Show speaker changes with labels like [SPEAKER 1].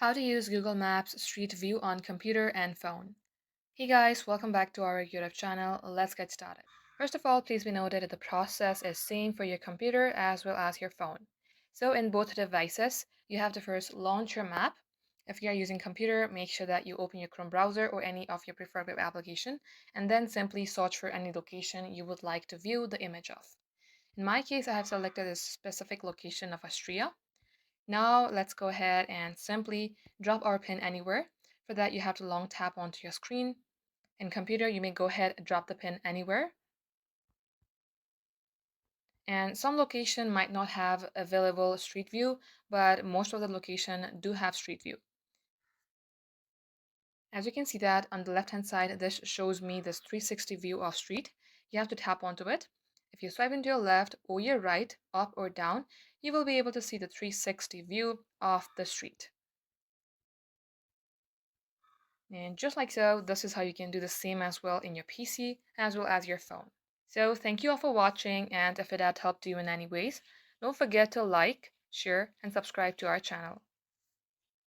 [SPEAKER 1] How to use Google Maps Street View on computer and phone. Hey guys, welcome back to our YouTube channel. Let's get started. First of all, please be noted that the process is same for your computer as well as your phone. So in both devices, you have to first launch your map. If you are using computer, make sure that you open your Chrome browser or any of your preferred web application, and then simply search for any location you would like to view the image of. In my case, I have selected a specific location of Austria. Now let's go ahead and simply drop our pin anywhere. For that, you have to long tap onto your screen. In computer, you may go ahead and drop the pin anywhere. And some location might not have available street view, but most of the location do have street view. As you can see that on the left hand side, this shows me this 360 view of street. You have to tap onto it. If you swipe into your left or your right, up or down, you will be able to see the 360 view of the street. And just like so, this is how you can do the same as well in your PC as well as your phone. So thank you all for watching, and if it had helped you in any ways, don't forget to like, share, and subscribe to our channel.